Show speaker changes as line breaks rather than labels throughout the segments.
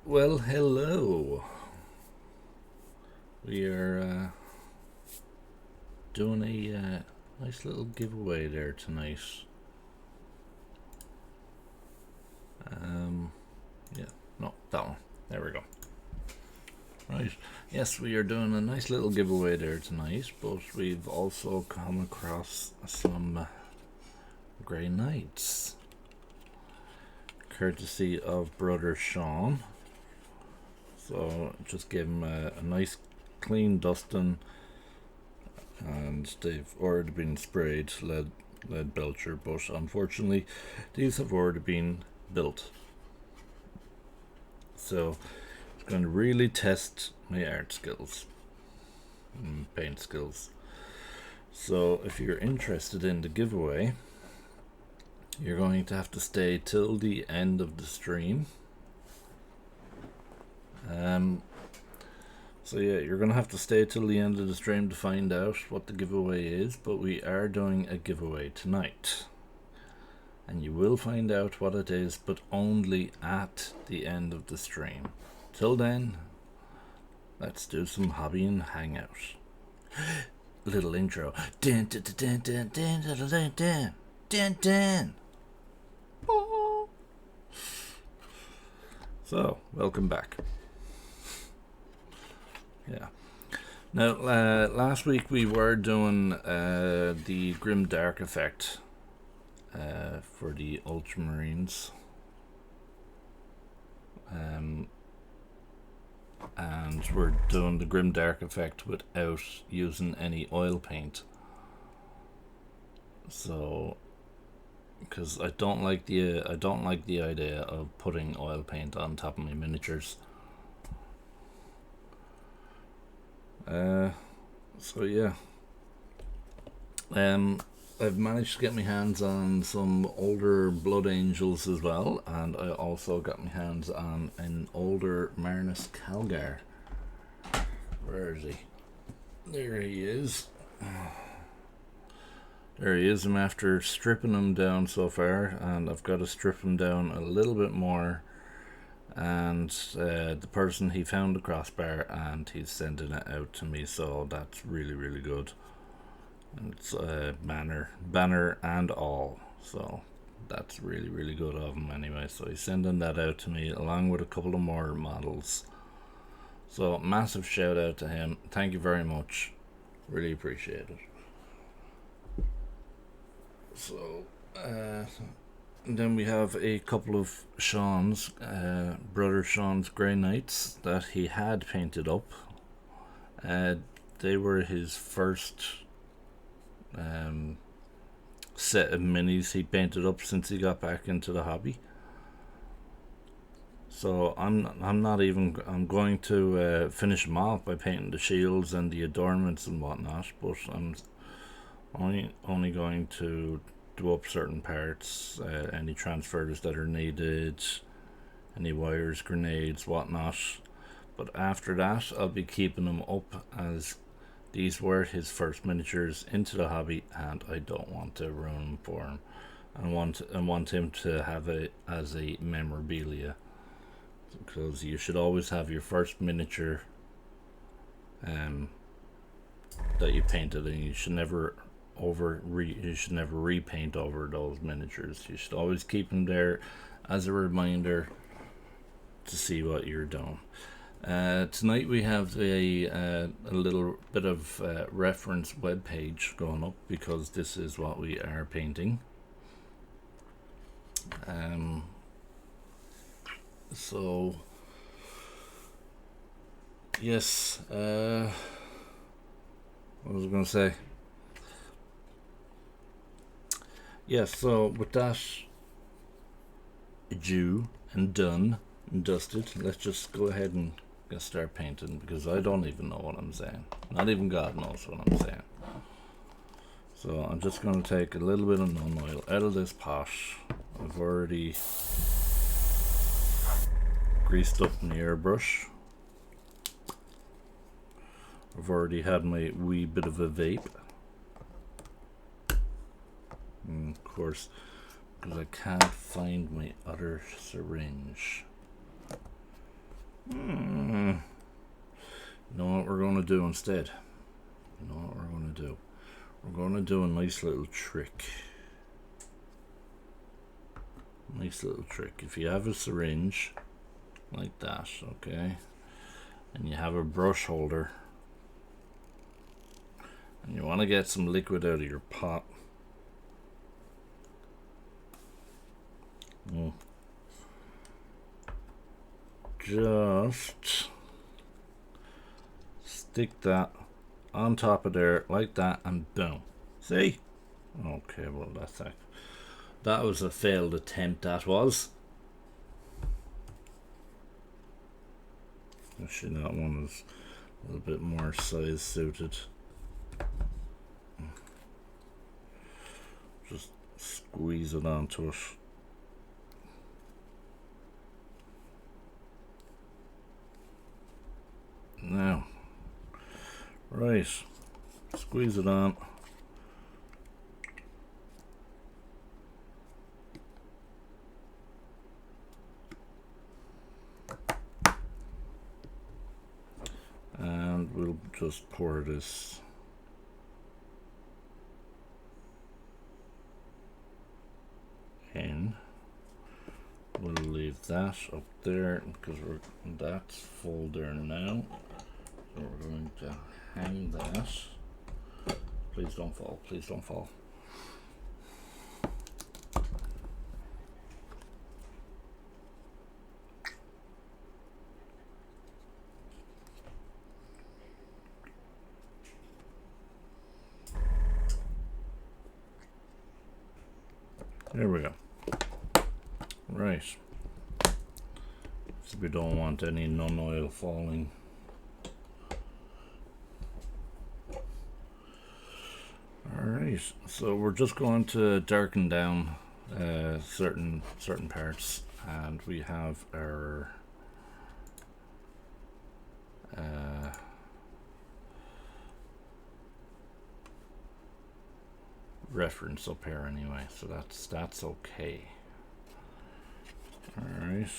Well, hello. We are doing a nice little giveaway there tonight. Yeah, no, that one. There we go. Right. Yes, we are doing a nice little giveaway there tonight, but we've also come across some Grey Knights, courtesy of Brother Sean. So just give them a nice clean dusting, and they've already been sprayed lead belcher, but unfortunately these have already been built. So it's going to really test my art skills and paint skills. So if you're interested in the giveaway, you're going to have to stay till the end of the stream. So yeah, you're going to have to stay till the end of the stream to find out what the giveaway is, but we are doing a giveaway tonight. And you will find out what it is, but only at the end of the stream. Till then, let's do some hobby and hangout. Little intro. Dun, dun, dun, dun, dun, dun, dun, dun, dun, dun. So, welcome back. Yeah. Now, last week we were doing the Grim Dark effect for the Ultramarines. And we're doing the Grim Dark effect without using any oil paint. So, because I don't like the idea of putting oil paint on top of my miniatures. So yeah. I've managed to get my hands on some older Blood Angels as well, and I also got my hands on an older Marnus Calgar. Where is he? There he is. There he is. I'm after stripping him down so far, and I've got to strip him down a little bit more. And the person, he found the crossbar and he's sending it out to me, so that's really, really good. And it's banner and all, so that's really, really good of him anyway. So he's sending that out to me along with a couple of more models. So massive shout out to him. Thank you very much. Really appreciate it. So and then we have a couple of Sean's, Brother Sean's Grey Knights that he had painted up. They were his first set of minis he painted up since he got back into the hobby. So I'm going to finish them off by painting the shields and the adornments and whatnot, but I'm only going to do up certain parts, any transfers that are needed, any wires, grenades, whatnot. But after that, I'll be keeping them up, as these were his first miniatures into the hobby, and I don't want to ruin them for him. I want him to have it as a memorabilia, because you should always have your first miniature that you painted, and you should never repaint over those miniatures. You should always keep them there as a reminder to see what you're doing. Tonight we have a little bit of reference web page going up, because this is what we are painting. So yes, what was I going to say? Yes, so with that due and done and dusted, let's just go ahead and start painting, because I don't even know what I'm saying. Not even God knows what I'm saying. So I'm just going to take a little bit of non-oil out of this pot. I've already greased up my airbrush. I've already had my wee bit of a vape. And of course, because I can't find my other syringe. You know what we're going to do instead? You know what we're going to do? We're going to do a nice little trick. Nice little trick. If you have a syringe like that, okay, and you have a brush holder, and you want to get some liquid out of your pot, just stick that on top of there like that, and boom. See? Okay, well that was a failed attempt. That was. Actually, that one is a little bit more size suited. Just squeeze it onto it. Now, right, squeeze it on. And we'll just pour this in. We'll leave that up there because that's full there now. So we're going to hang that. Please don't fall, please don't fall. There we go. Right. So we don't want any non-oil falling. Alright, so we're just going to darken down certain parts, and we have our reference up here anyway, so that's okay. Alright.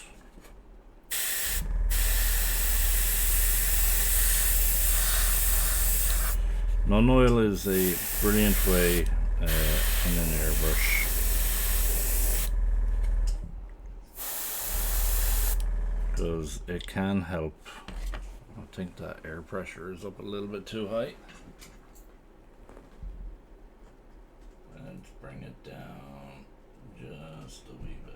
Non-oil is a brilliant way in an airbrush because it can help. I think that air pressure is up a little bit too high. And bring it down just a wee bit.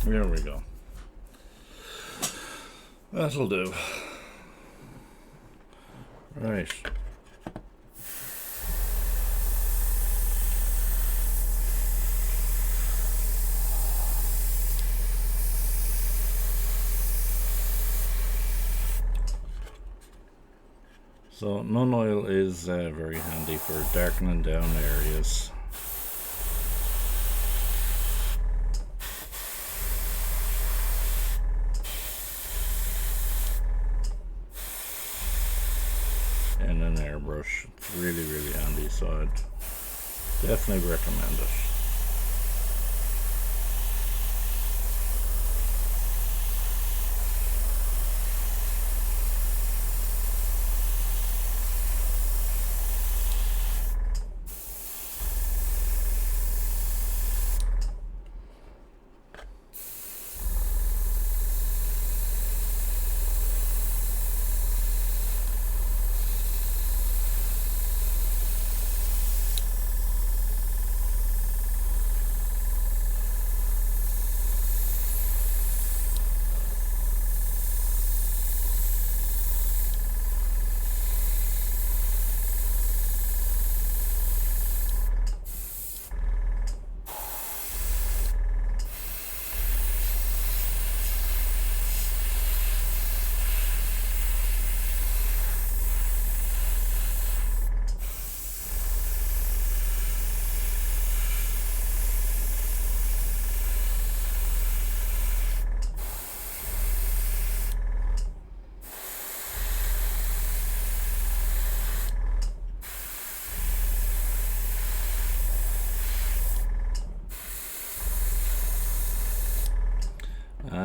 There we go. That'll do. Right. So non-oil is very handy for darkening down areas. In an airbrush, it's really handy, so I'd definitely recommend it.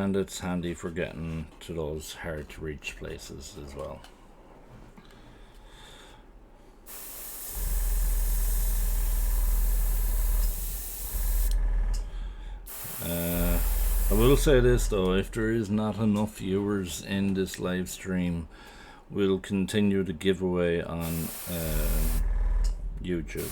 and it's handy for getting to those hard to reach places as well. I will say this though, if there is not enough viewers in this live stream, we'll continue the giveaway on YouTube.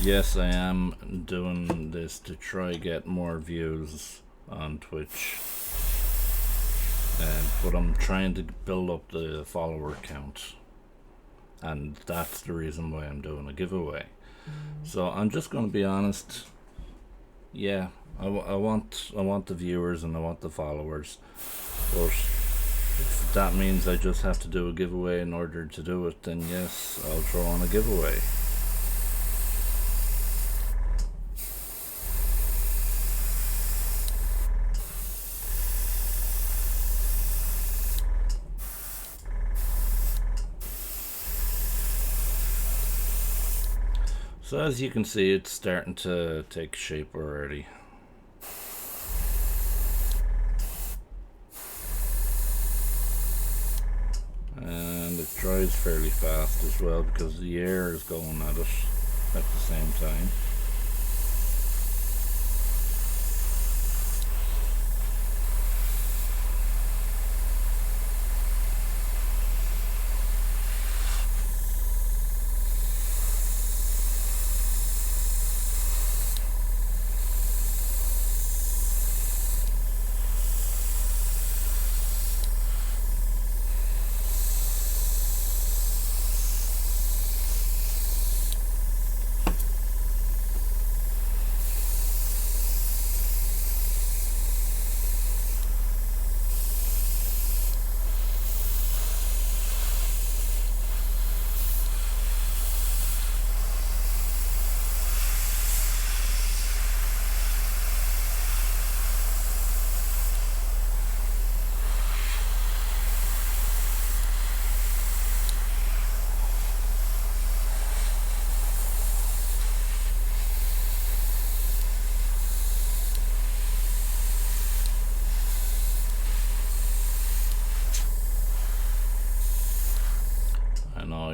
Yes, I am doing this to try get more views on Twitch. But I'm trying to build up the follower count, and that's the reason why I'm doing a giveaway. So I'm just going to be honest. Yeah, I want the viewers and I want the followers, but if that means I just have to do a giveaway in order to do it, then yes, I'll throw on a giveaway. So as you can see, it's starting to take shape already. And it dries fairly fast as well because the air is going at it at the same time.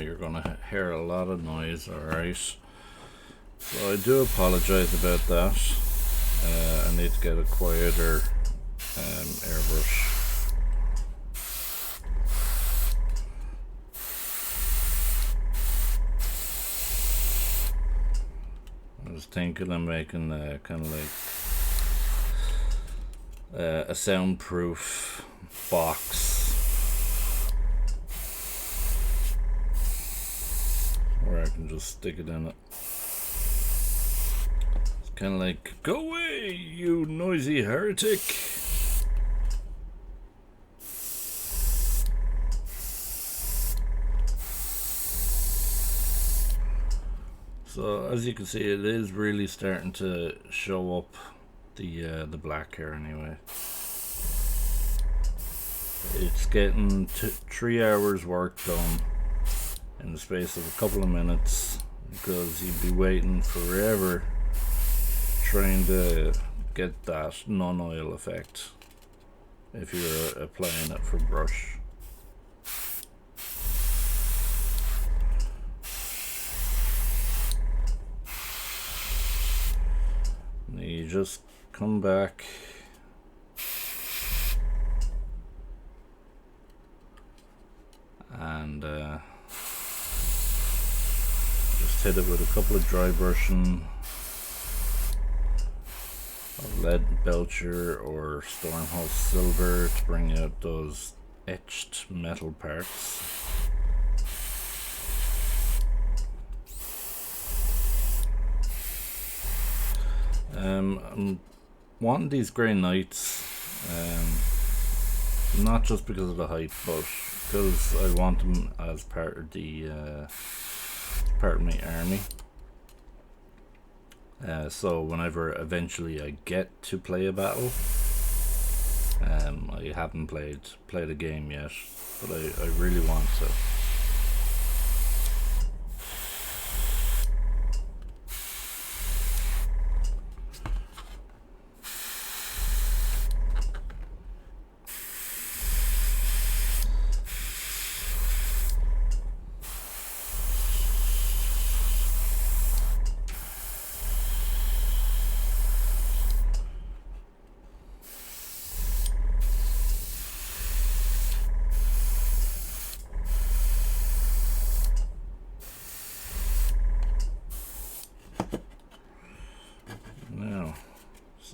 You're gonna hear a lot of noise, alright? So I do apologize about that. I need to get a quieter airbrush. I was thinking of making kind of like a soundproof box where I can just stick it in it. It's kind of like, go away, you noisy heretic. So as you can see, it is really starting to show up the black here anyway. It's getting 3 hours work done in the space of a couple of minutes, because you'd be waiting forever trying to get that non-oil effect if you're applying it for brush. And you just come back and just hit it with a couple of dry brushing of lead belcher or Stormhouse silver to bring out those etched metal parts. I'm wanting these grey knights, not just because of the height, but because I want them as part of the part of my army. So whenever eventually I get to play a battle, I haven't played a game yet, but I really want to.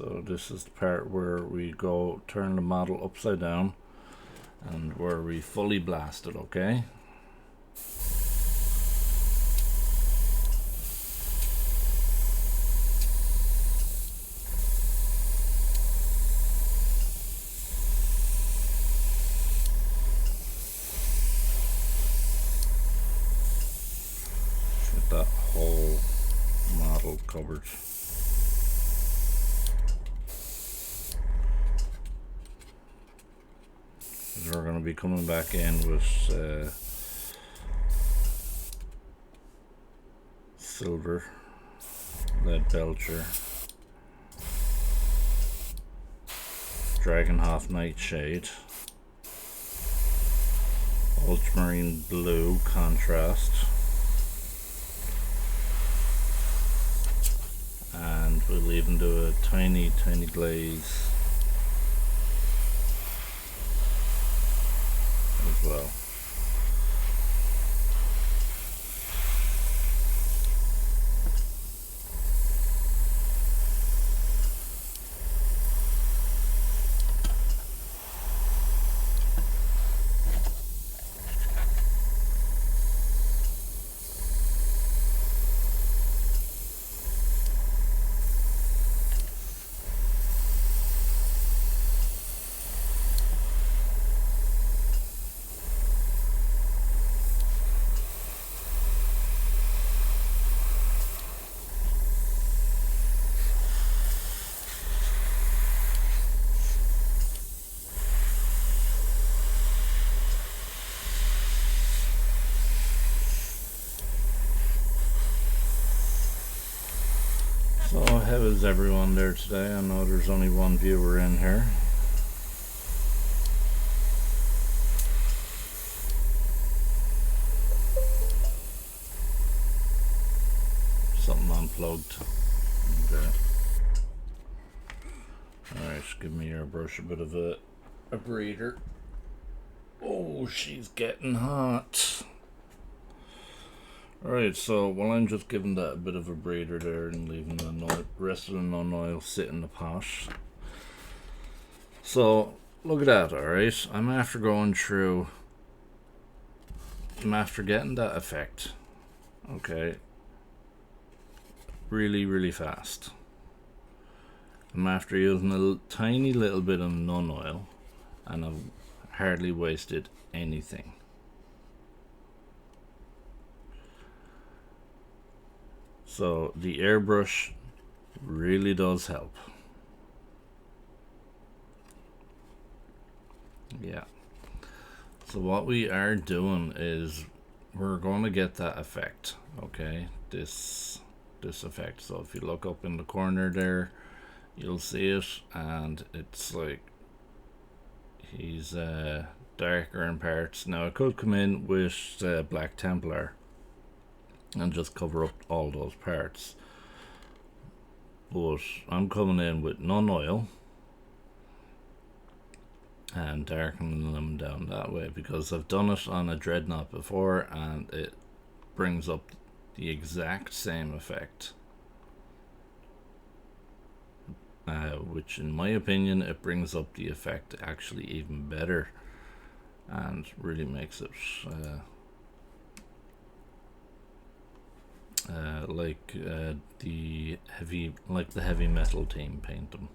So this is the part where we go turn the model upside down and where we fully blast it, okay? Get that whole model covered. We're going to be coming back in with silver, lead belcher, Dragonhof nightshade, ultramarine blue contrast, and we'll even do a tiny glaze as well. So how is everyone there today? I know there's only one viewer in here. Something unplugged. Okay. Alright, give me your brush a bit of a breather. Oh, she's getting hot. Alright, so while I'm just giving that a bit of a breather there and leaving the rest of the non-oil sit in the pot. So, look at that, alright? I'm after getting that effect. Okay. Really fast. I'm after using a tiny little bit of non-oil and I've hardly wasted anything. So the airbrush really does help. Yeah. So what we are doing is we're going to get that effect, okay? This effect. So if you look up in the corner there, you'll see it, and it's like he's darker in parts. Now I could come in with Black Templar and just cover up all those parts, but I'm coming in with non-oil and darkening them down that way because I've done it on a dreadnought before and it brings up the exact same effect, which in my opinion it brings up the effect actually even better and really makes it like the heavy metal team paint them.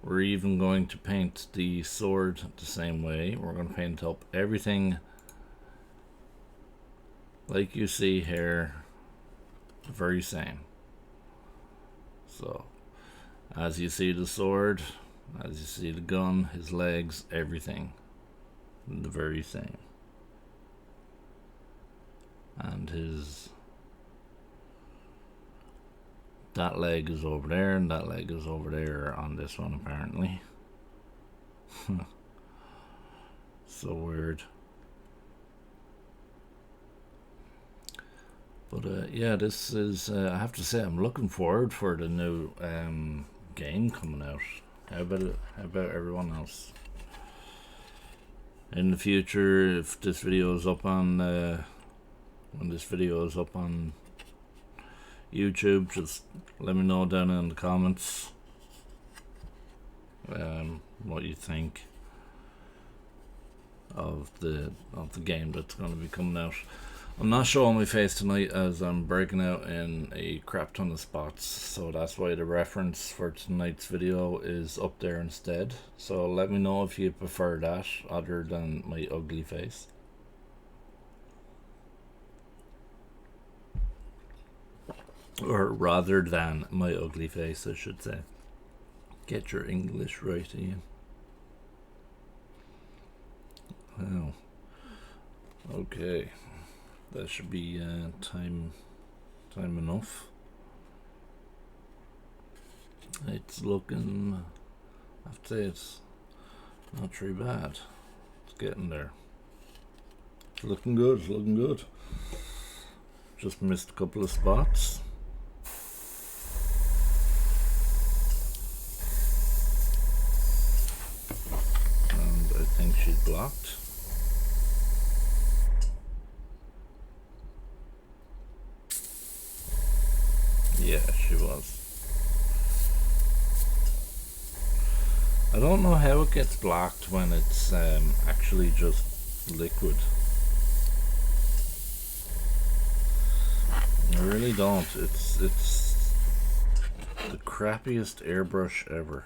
We're even going to paint the sword the same way. We're going to paint up everything like you see here, the very same. So as you see the sword, as you see the gun, his legs, everything the very same, and that leg is over there and that leg is over there on this one apparently. So weird. But yeah, this is I have to say I'm looking forward for the new game coming out. How about everyone else? In the future, if this video is up on when this video is up on YouTube, just let me know down in the comments what you think of the game that's going to be coming out. I'm not showing my face tonight as I'm breaking out in a crap ton of spots, so that's why the reference for tonight's video is up there instead. So let me know if you prefer that other than my ugly face. Or rather than my ugly face, I should say. Get your English right, Ian. Wow. Okay. That should be time enough. It's looking, I have to say, it's not too bad. It's getting there. It's looking good, it's looking good. Just missed a couple of spots. And I think she's blocked. Yeah, she was. I don't know how it gets blocked when it's actually just liquid. I really don't. It's the crappiest airbrush ever.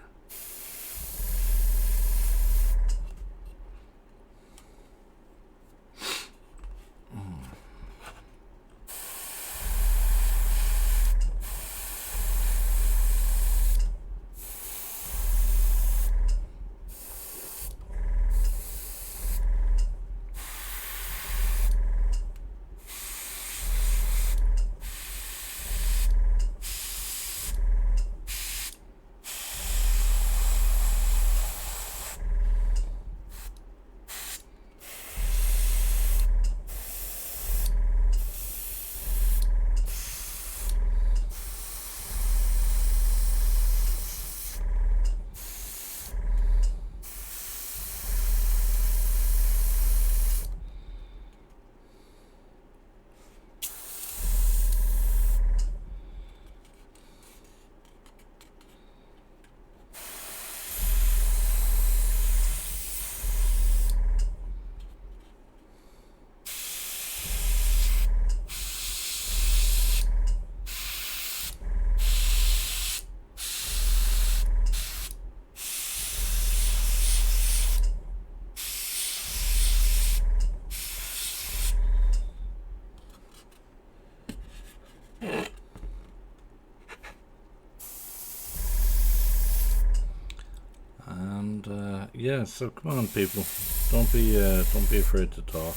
Yeah, so come on, people, don't be afraid to talk.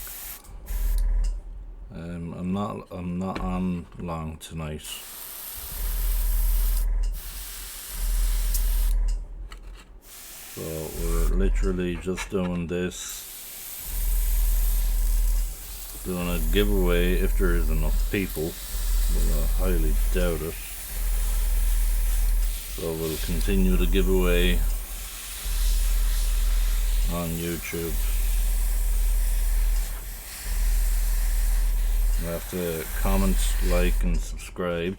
I'm not on long tonight. So we're literally just doing this, doing a giveaway if there is enough people. Well, I highly doubt it. So we'll continue the giveaway on YouTube. You have to comment, like, and subscribe.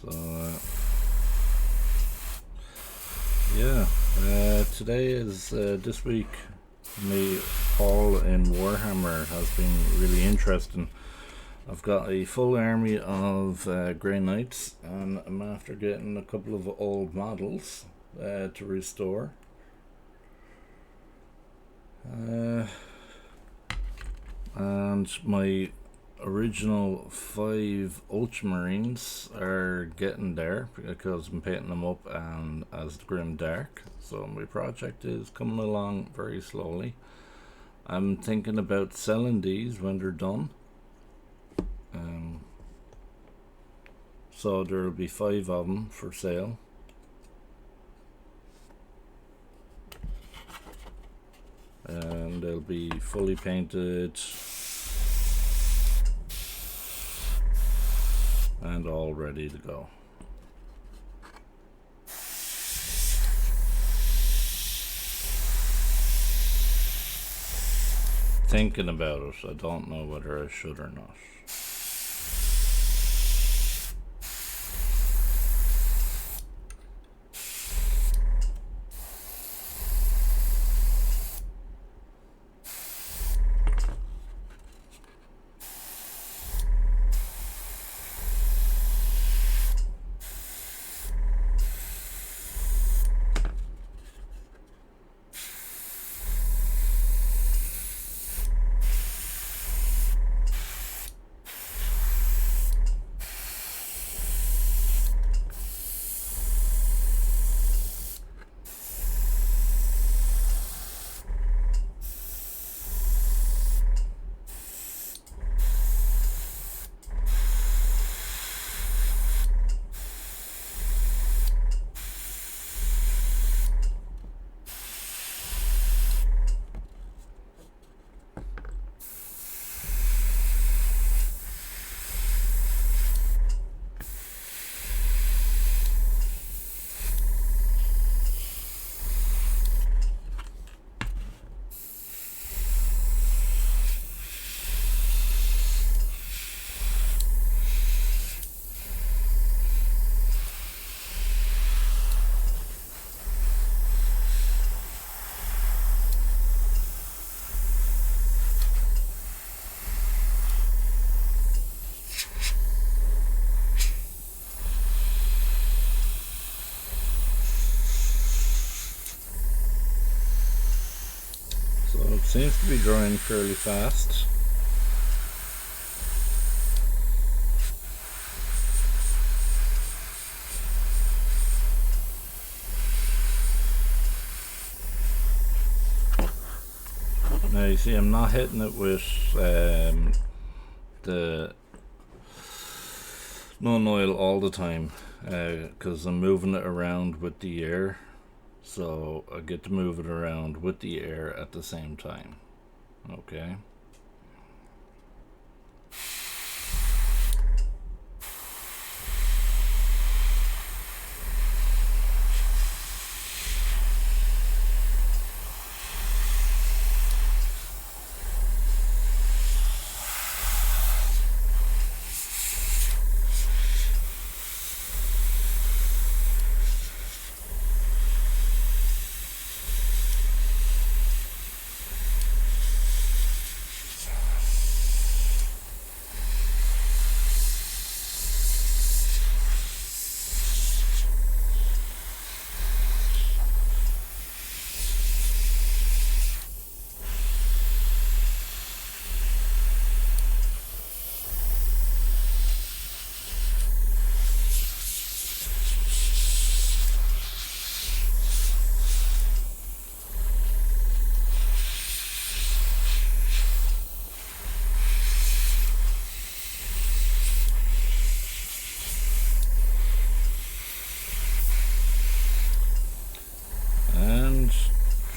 So today is this week my haul in Warhammer has been really interesting. I've got a full army of Grey Knights, and I'm after getting a couple of old models to restore. And my original 5 Ultramarines are getting there because I'm painting them up and as the Grim Dark. So my project is coming along very slowly. I'm thinking about selling these when they're done. So there'll be 5 of them for sale. they'll be fully painted and all ready to go. Thinking about it, I don't know whether I should or not. So it seems to be drying fairly fast. Now you see I'm not hitting it with the non-oil all the time because I'm moving it around with the air. So I get to move it around with the air at the same time. Okay.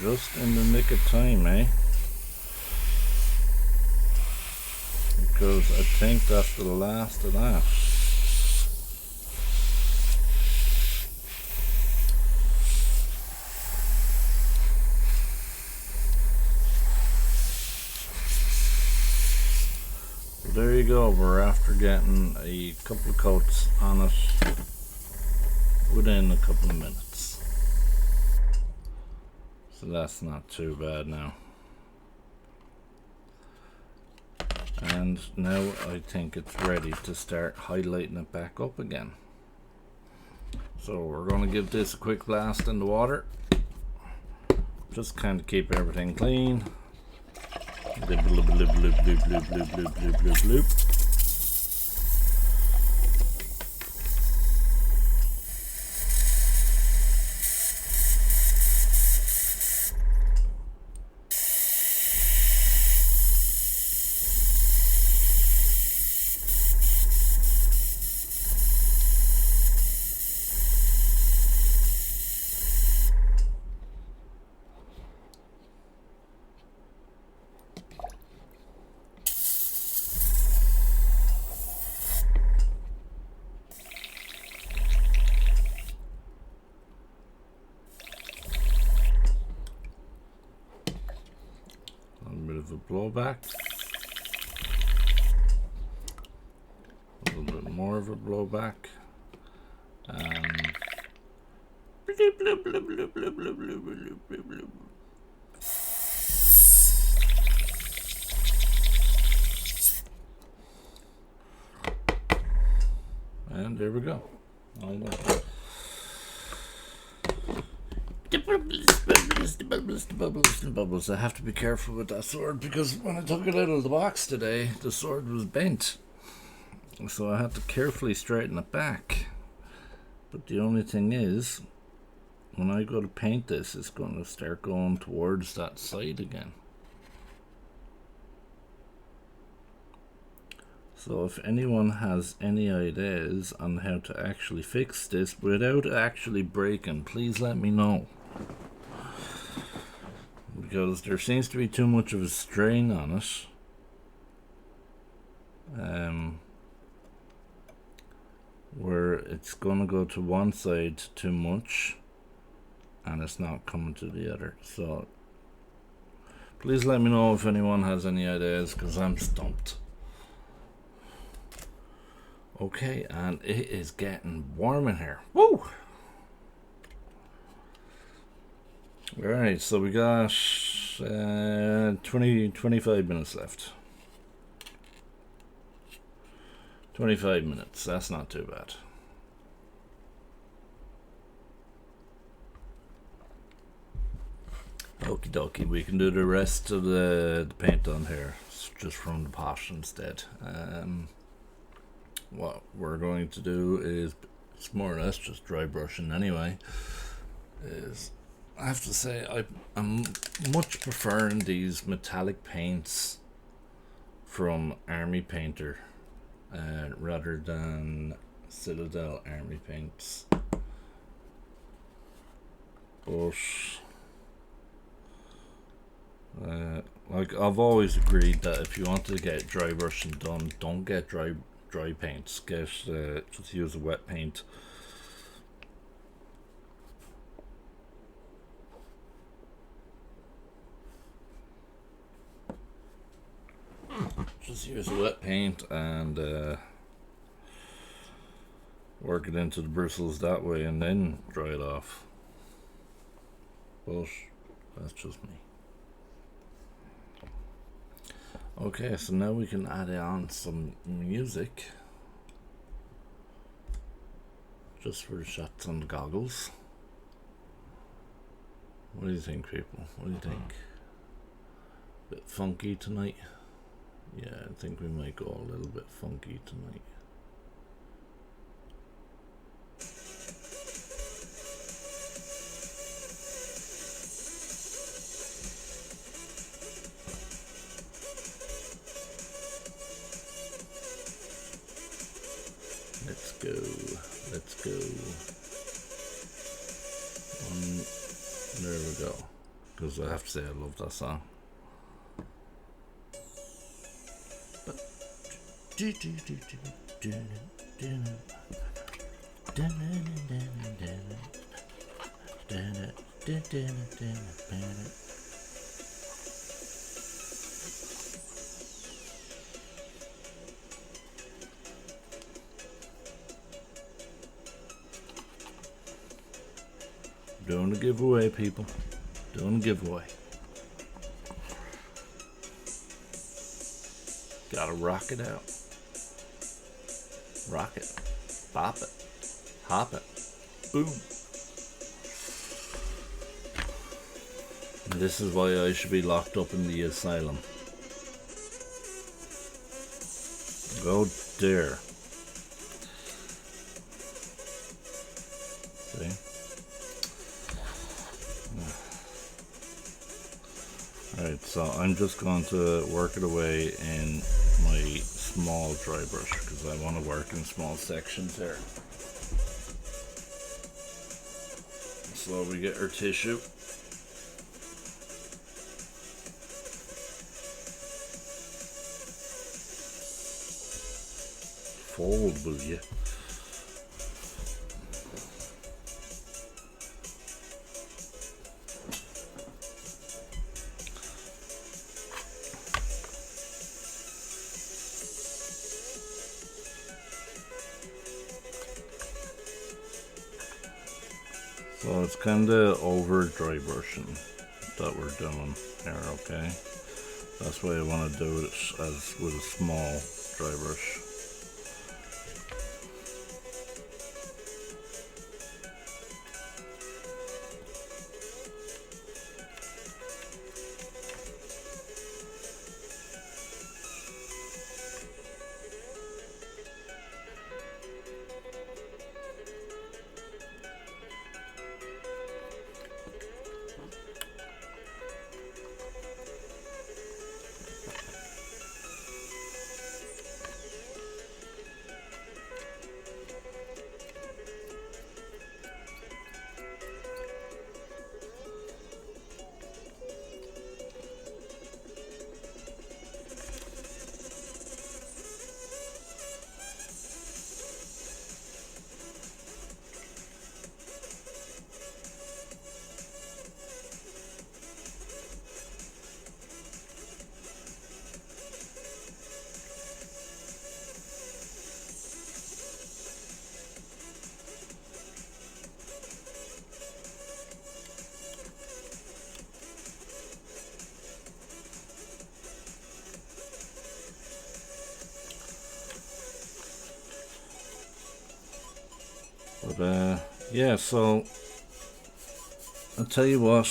Just in the nick of time, eh? Because I think that's the last of that. So there you go, we're after getting a couple of coats on it within a couple of minutes. So that's not too bad now. And now I think it's ready to start highlighting it back up again. So we're going to give this a quick blast in the water. Just kind of keep everything clean. Bloop, bloop, bloop, bloop, bloop, bloop, bloop, bloop, bloop, bloop, bloop. of a blowback. A little bit more of a blowback. And and there we go. All done. The bubbles. I have to be careful with that sword because when I took it out of the box today, the sword was bent. So I had to carefully straighten it back. But the only thing is, when I go to paint this, it's going to start going towards that side again. So if anyone has any ideas on how to actually fix this without actually breaking, please let me know. Because there seems to be too much of a strain on it. Where it's going to go to one side too much and it's not coming to the other. So please let me know if anyone has any ideas, because I'm stumped. Okay, and it is getting warm in here. Woo! Alright, so we got 25 minutes left. 25 minutes, that's not too bad. Okie dokie, we can do the rest of the paint on here just from the pot instead. What we're going to do is, it's more or less just dry brushing anyway, is I have to say I'm much preferring these metallic paints from Army Painter rather than Citadel Army paints. But like I've always agreed that if you want to get dry brushing done, don't get dry paints. Get just use a wet paint. Just use a wet paint and work it into the bristles that way, and then dry it off. But that's just me. Okay, so now we can add on some music just for the shots on the goggles. What do you think, people? What do you think? Bit funky tonight? Yeah, I think we might go a little bit funky tonight. Let's go. There we go. Because I have to say I love that song. Doing a giveaway, people. Doing a giveaway. Gotta rock it out. Rock it. Pop it. Hop it. Boom. And this is why I should be locked up in the asylum. Oh dear. See? Alright, so I'm just going to work it away in my small dry brush because I want to work in small sections here. So we get our tissue. Fold, will you? So it's kind of over dry brushing that we're doing here, okay? That's why I want to do it as with a small dry brush. But yeah, so I'll tell you what,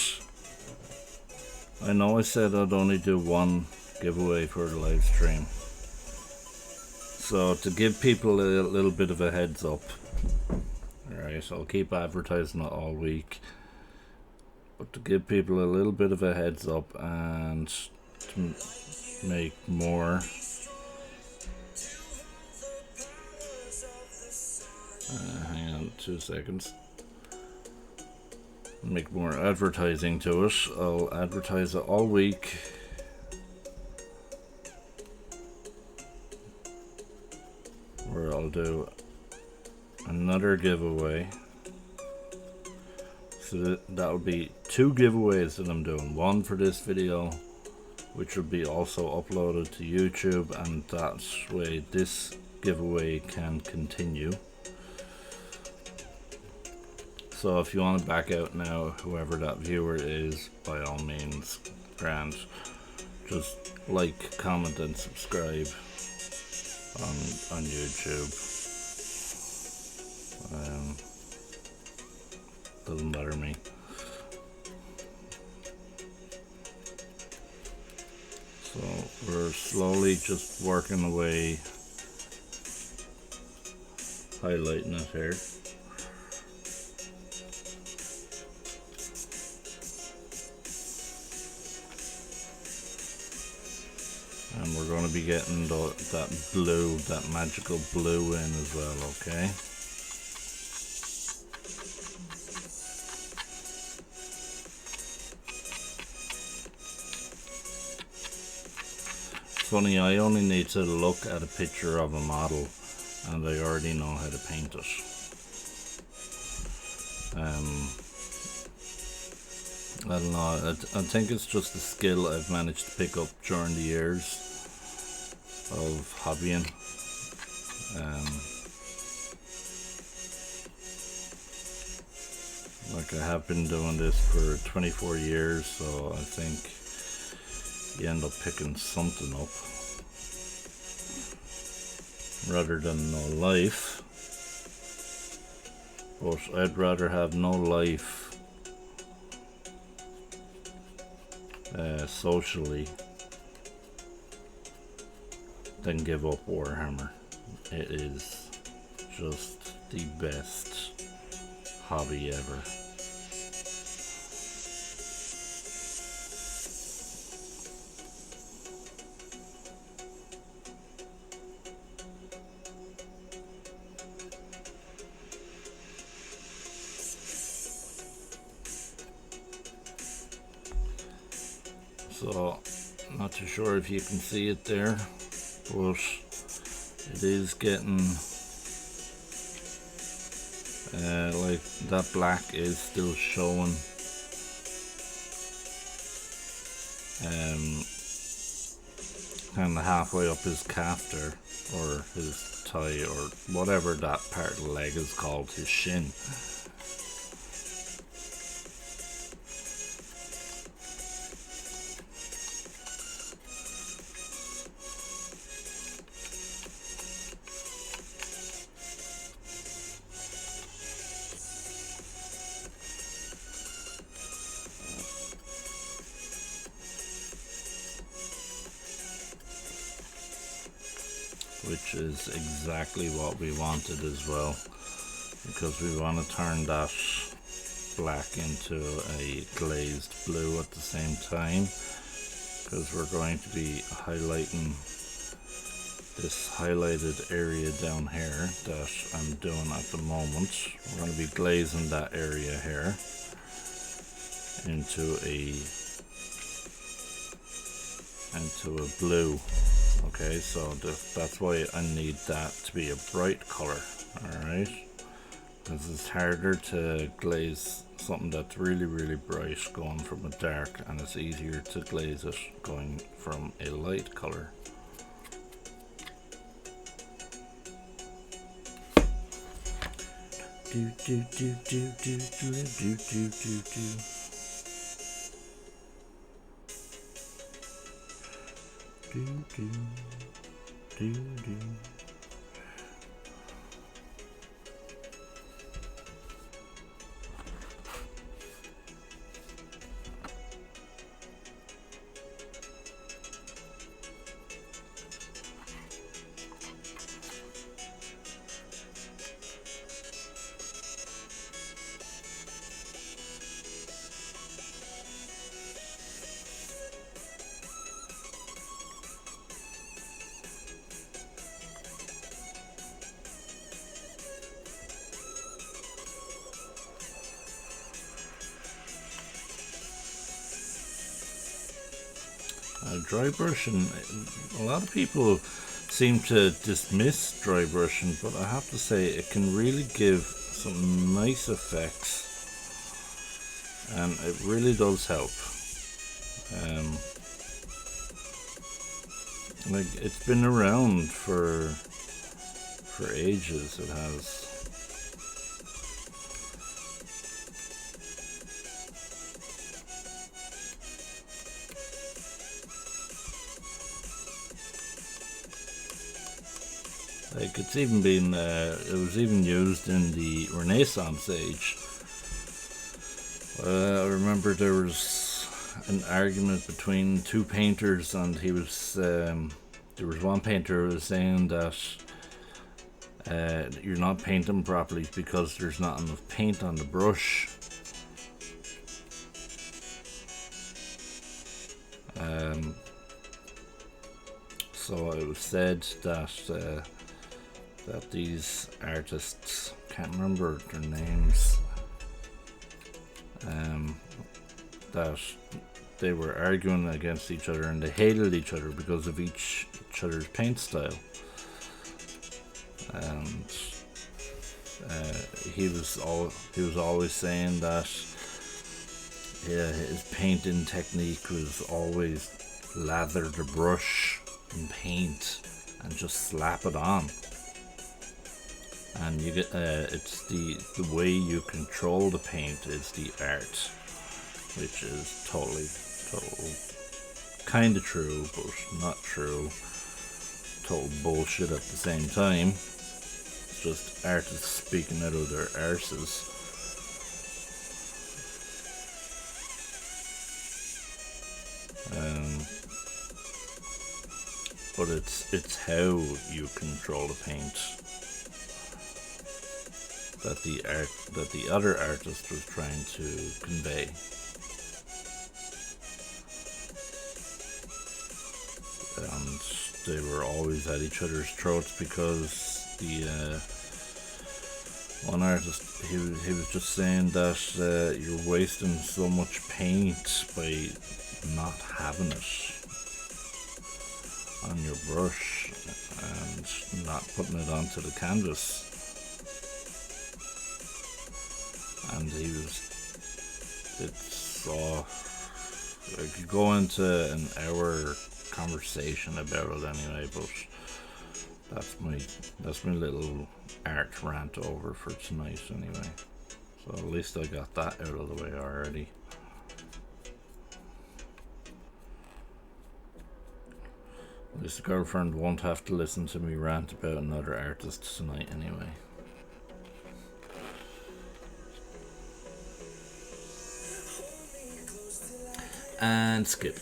I know I said I'd only do one giveaway for the live stream. So to give people a little bit of a heads up, alright, I'll keep advertising it all week. But to give people a little bit of a heads up and to make more hang on 2 seconds. Make more advertising to it. I'll advertise it all week. Where I'll do another giveaway. So that'll be 2 giveaways that I'm doing. One for this video, which will be also uploaded to YouTube, and that way this giveaway can continue. So if you want to back out now, whoever that viewer is, by all means, grand. Just like, comment and subscribe on YouTube. Doesn't bother me. So we're slowly just working away, highlighting it here. And we're going to be getting that blue, that magical blue in as well, okay? Funny, I only need to look at a picture of a model and I already know how to paint it. I don't know, I think it's just a skill I've managed to pick up during the years of hobbying. Like I have been doing this for 24 years, so I think you end up picking something up rather than no life. But I'd rather have no life socially than give up Warhammer. It is just the best hobby ever. So, not too sure if you can see it there, but it is getting like that black is still showing. Kind of halfway up his calf there, or his thigh, or whatever that part of the leg is called, his shin. which is exactly what we wanted as well, because we want to turn that black into a glazed blue at the same time, because we're going to be highlighting this highlighted area down here that I'm doing at the moment. We're going to be glazing that area here into a blue. Okay, so that's why I need that to be a bright color. Alright, because it's harder to glaze something that's really, really bright going from a dark, and it's easier to glaze it going from a light color. Do do do do do do do do do do. Do do do do. Dry brushing, a lot of people seem to dismiss dry brushing, but I have to say it can really give some nice effects, and it really does help. Like, it's been around for ages, it has. Like, it's even been, it was even used in the Renaissance age. I remember there was an argument between two painters, and he was, there was one painter who was saying that you're not painting properly because there's not enough paint on the brush. So it was said that that these artists, can't remember their names, that they were arguing against each other, and they hated each other because of each other's paint style. And he was always saying that his painting technique was always lather the brush in paint and just slap it on. And you get it's the way you control the paint is the art, which is total kind of true, but not true. Total bullshit at the same time. It's just artists speaking out of their arses. But it's how you control the paint that the other artist was trying to convey. And they were always at each other's throats because the one artist, he was just saying that you're wasting so much paint by not having it on your brush and not putting it onto the canvas. And I could go into an hour conversation about it anyway, but that's my little art rant over for tonight anyway. So at least I got that out of the way already. At least the girlfriend won't have to listen to me rant about another artist tonight anyway. And skip.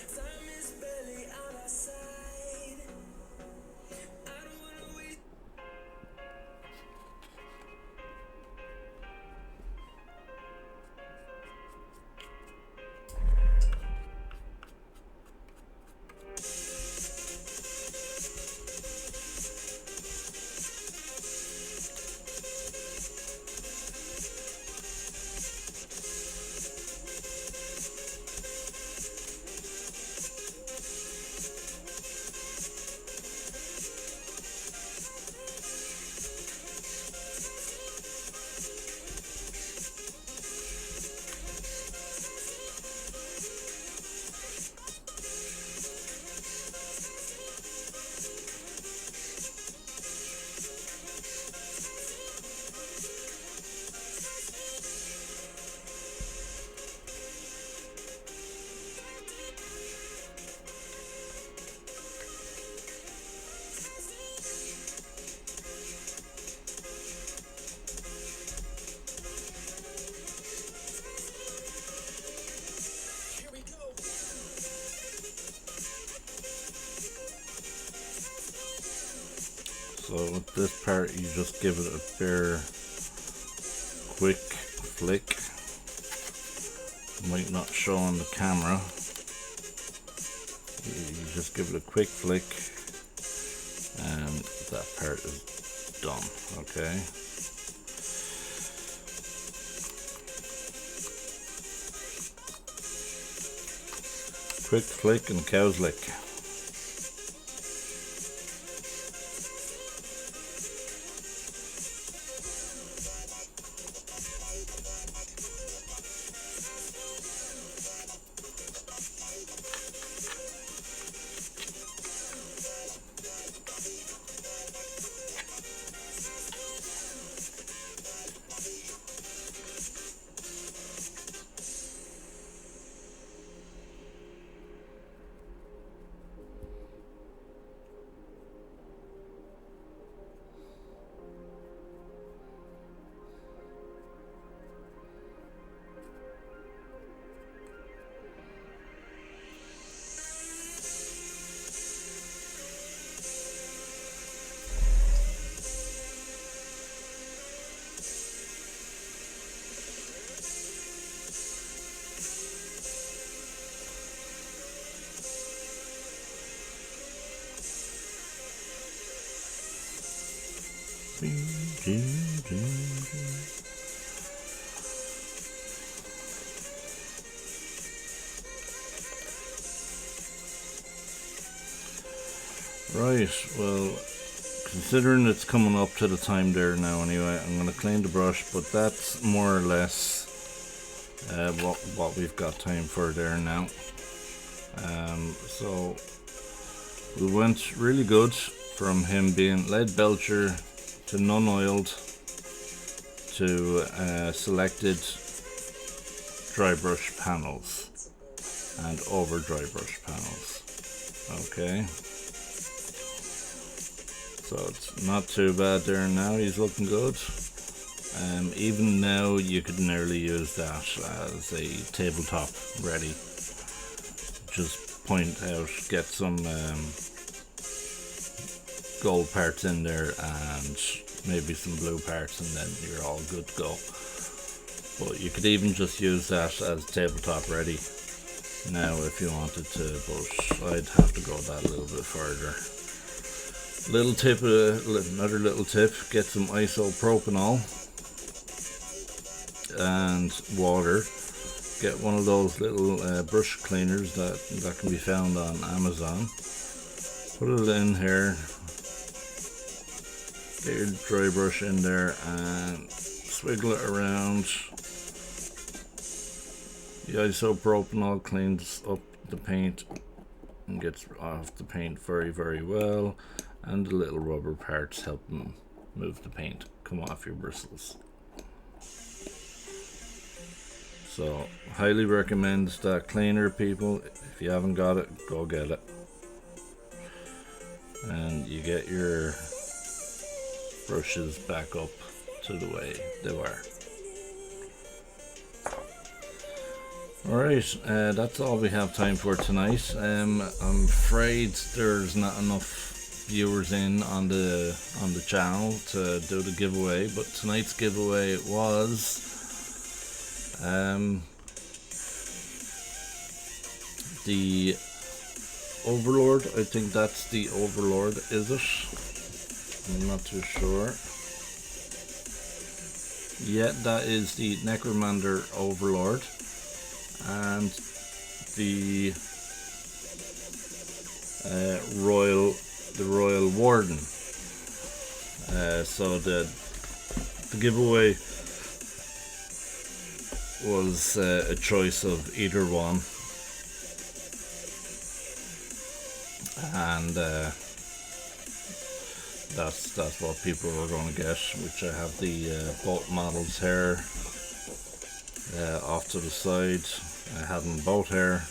So with this part, you just give it a bare quick flick. Might not show on the camera. You just give it a quick flick and that part is done. Okay. Quick flick and cow's lick. Right, well, considering it's coming up to the time there now anyway, I'm going to clean the brush, but that's more or less what we've got time for there now. So we went really good from him being lead belcher to non-oiled to selected dry brush panels and over dry brush panels. Okay. So it's not too bad there now, he's looking good. Even now you could nearly use that as a tabletop ready. Just point out, get some gold parts in there and maybe some blue parts, and then you're all good to go. But you could even just use that as tabletop ready now if you wanted to, but I'd have to go that a little bit further. Little tip, another little tip, get some isopropanol and water. Get one of those little brush cleaners that can be found on Amazon. Put it in here, get your dry brush in there and swiggle it around. The isopropanol cleans up the paint and gets off the paint very, very well. And the little rubber parts help them move the paint, come off your bristles. So, highly recommend that cleaner, people. If you haven't got it, go get it. And you get your brushes back up to the way they were. Alright, that's all we have time for tonight. I'm afraid there's not enough viewers in on the channel to do the giveaway, but tonight's giveaway was the Overlord. I think that's the Overlord, is it? I'm not too sure. Yeah, that is the Necromancer Overlord, and the Royal Warden. So the giveaway was a choice of either one, and that's what people were going to get. Which I have the both models here off to the side. I have them both here.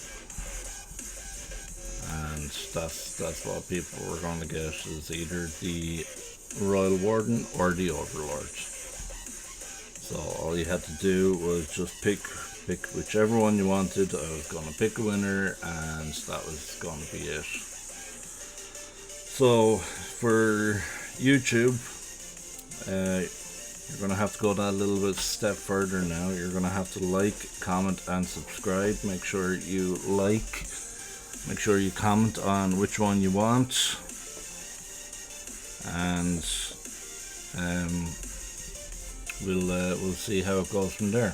And that's what people were going to get, is either the Royal Warden or the Overlord. So all you had to do was just pick whichever one you wanted. I was going to pick a winner, and that was going to be it. So for YouTube, you're going to have to go that little bit step further now. You're going to have to like, comment, and subscribe. Make sure you like, make sure you comment on which one you want, and we'll see how it goes from there.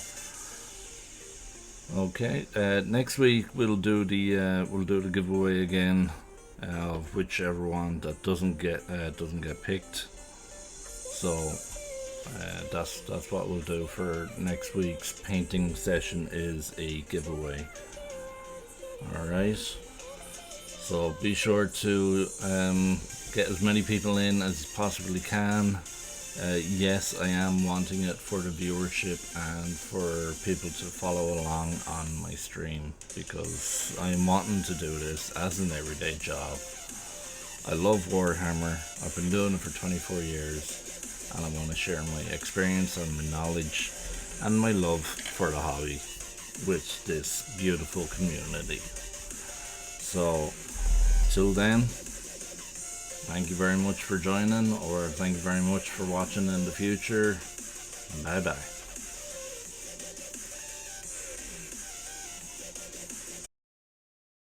Okay, next week we'll do the giveaway again of whichever one that doesn't get picked. So that's what we'll do for next week's painting session, is a giveaway. All right. So be sure to get as many people in as you possibly can. Yes, I am wanting it for the viewership and for people to follow along on my stream, because I'm wanting to do this as an everyday job. I love Warhammer. I've been doing it for 24 years, and I want to share my experience and my knowledge and my love for the hobby with this beautiful community. So, till then, thank you very much for joining, or thank you very much for watching in the future. Bye bye.